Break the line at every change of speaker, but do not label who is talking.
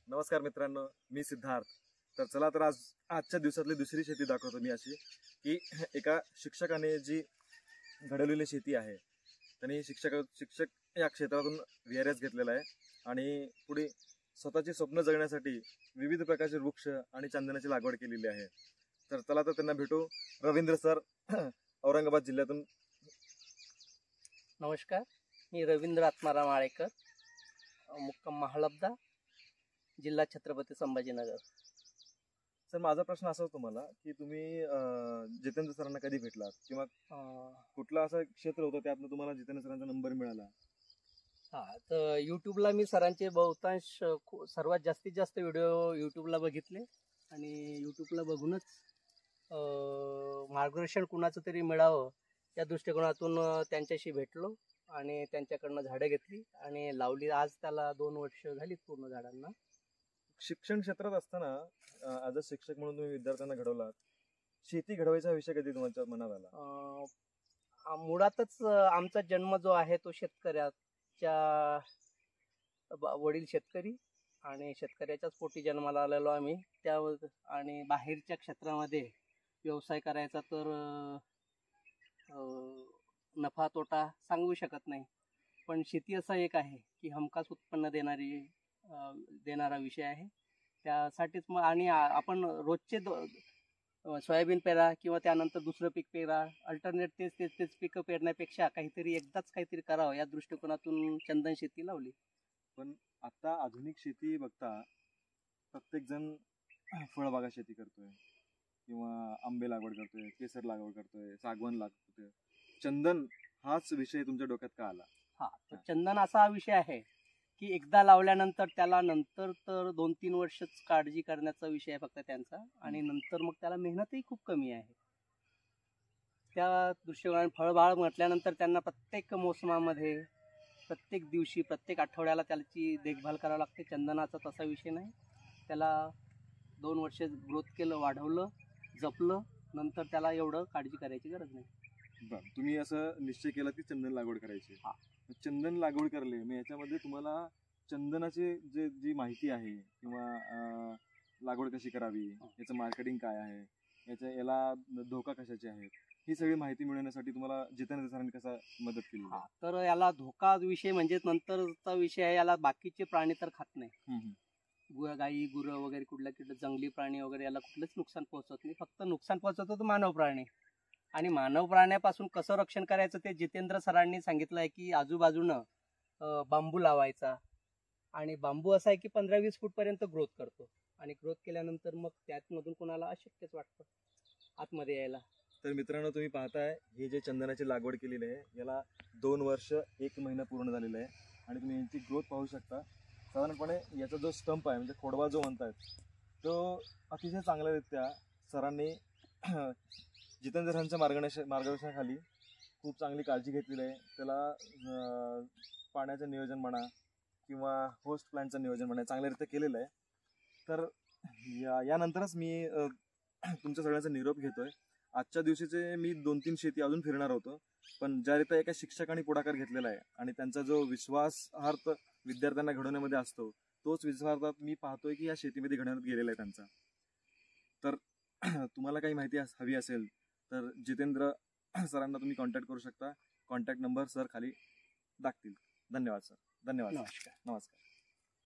नमस्कार मित्रांनो, मी सिद्धार्थ. तर चला तर आजच्या दिवसातली दुसरी शेती दाखवतो मी अशी की एका शिक्षकाने जी घडवलेली शेती आहे. त्यांनी शिक्षक या क्षेत्रातून VRS घेतलेला आहे आणि पुढे स्वतःची स्वप्न जगण्यासाठी विविध प्रकारचे वृक्ष आणि चंदनाची लागवड केलेली आहे. तर चला तर त्यांना भेटू. रवींद्र सर, औरंगाबाद जिल्ह्यातून.
नमस्कार, मी रवींद्र आत्माराम आळेकर, मुक्काम महालब्धा, जिल्हा छत्रपती संभाजीनगर.
सर, माझा प्रश्न असा तुम्हाला की तुम्ही जितेंद्र सरांना कधी भेटलात किंवा कुठला असं क्षेत्र होतं त्यातनं तुम्हाला जितेंद्र सरांचा नंबर मिळाला?
तर यूट्यूबला मी सरांचे बहुतांश सर्वात जास्तीत जास्त व्हिडिओ यूट्यूबला बघितले आणि यूट्यूबला बघूनच मार्गदर्शन कुणाचं तरी मिळावं या दृष्टिकोनातून त्यांच्याशी भेटलो आणि त्यांच्याकडनं झाडं घेतली आणि लावली. आज त्याला 2 वर्ष झालीत पूर्ण झाडांना.
शिक्षण क्षेत्रात असताना ॲज अ शिक्षक म्हणून तुम्ही विद्यार्थ्यांना घडवलात. शेती घडवायचा विषय कधी तुमच्या मनात आला?
मुळातच आमचा जन्म जो आहे तो शेतकऱ्याच्या, वडील शेतकरी आणि शेतकऱ्याच्याच पोटी जन्माला आलेलो आम्ही. त्या आणि बाहेरच्या क्षेत्रामध्ये व्यवसाय करायचा तर नफा तोटा सांगू शकत नाही, पण शेती असा एक आहे की हमखास उत्पन्न देणारा विषय आहे. त्यासाठीच मग आणि आपण रोजचे सोयाबीन पेरा किंवा त्यानंतर दुसरं पीक पेरा, अल्टरनेट तेच पिकं पेरण्यापेक्षा काहीतरी एकदाच काहीतरी करावं या दृष्टिकोनातून चंदन शेती लावली.
पण आता आधुनिक शेती बघता प्रत्येक जण फळबागा शेती करतोय किंवा आंबे लागवड करतोय, केसर लागवड करतोय, सागवान लागवड करतोय. चंदन हाच विषय तुमच्या डोक्यात का आला?
तर चंदन असा विषय आहे की एकदा लावल्यानंतर त्याला नंतर तर 2-3 वर्षच काळजी करण्याचा विषय आहे फक्त त्यांचा, आणि नंतर मग त्याला मेहनतही खूप कमी आहे. त्या दृष्टिकोनाने फळबाळ म्हटल्यानंतर त्यांना प्रत्येक मोसमामध्ये, प्रत्येक दिवशी, प्रत्येक आठवड्याला त्याची देखभाल करावी लागते. चंदनाचा तसा विषय नाही. त्याला 2 वर्ष ग्रोथ केलं, वाढवलं, जपलं, नंतर त्याला एवढं काळजी करायची गरज नाही.
बरं, तुम्ही असं निश्चय केला की चंदन लागवड करायची. चंदन लागवड करले, मग याच्यामध्ये तुम्हाला चंदनाची जी माहिती आहे किंवा लागवड कशी करावी, याचं मार्केटिंग काय आहे, याला धोका कशाचे आहेत, ही सगळी माहिती मिळवण्यासाठी तुम्हाला जितेंद्र सरांनी कसा मदत केली?
तर याला धोका विषय म्हणजे नंतरचा विषय आहे. याला बाकीचे प्राणी तर खात नाही. गाई, गुरं वगैरे कुठलं जंगली प्राणी वगैरे याला कुठलंच नुकसान पोहोचत नाही. फक्त नुकसान पोहोचवतो तो मानव प्राणी. आणि मानव प्राण्यापासून कसं रक्षण करायचं ते जितेंद्र सरांनी सांगितलं आहे की आजूबाजूनं बांबू लावायचा, आणि बांबू असा आहे की 15-20 फूटपर्यंत ग्रोथ करतो, आणि ग्रोथ केल्यानंतर मग त्यातमधून कोणाला अशक्यच वाटतं आतमध्ये यायला.
तर मित्रांनो, तुम्ही पाहताय हे जे चंदनाची लागवड केलेली आहे याला 2 वर्ष 1 महिना पूर्ण झालेला आहे आणि तुम्ही यांची ग्रोथ पाहू शकता. साधारणपणे याचा जो स्टंप आहे म्हणजे खोडवा जो म्हणतायत तो अतिशय चांगल्यारित्या सरांनी जितेंद्र सरांच्या मार्गदर्शनाखाली खूप चांगली काळजी घेतलेली आहे. त्याला पाण्याचं नियोजन म्हणा किंवा होस्ट प्लॅनचं नियोजन म्हणा चांगल्यारित्या केलेलं आहे. तर यानंतरच मी तुमच्या सगळ्यांचा निरोप घेतोय. आजच्या दिवशीचे मी 2-3 शेती अजून फिरणार होतो, पण ज्यारित्या एका शिक्षकांनी पुढाकार घेतलेला आहे आणि त्यांचा जो विश्वासार्थ विद्यार्थ्यांना घडवण्यामध्ये असतो तोच विश्वासार्थ मी पाहतोय की या शेतीमध्ये घडवण्यात गेलेला आहे त्यांचा. तर तुम्हाला काही माहिती हवी असेल तर जितेंद्र सरांना तुम्ही कॉन्टॅक्ट करू शकता. कॉन्टॅक्ट नंबर सर खाली टाकतील. धन्यवाद सर. धन्यवाद.
नमस्कार.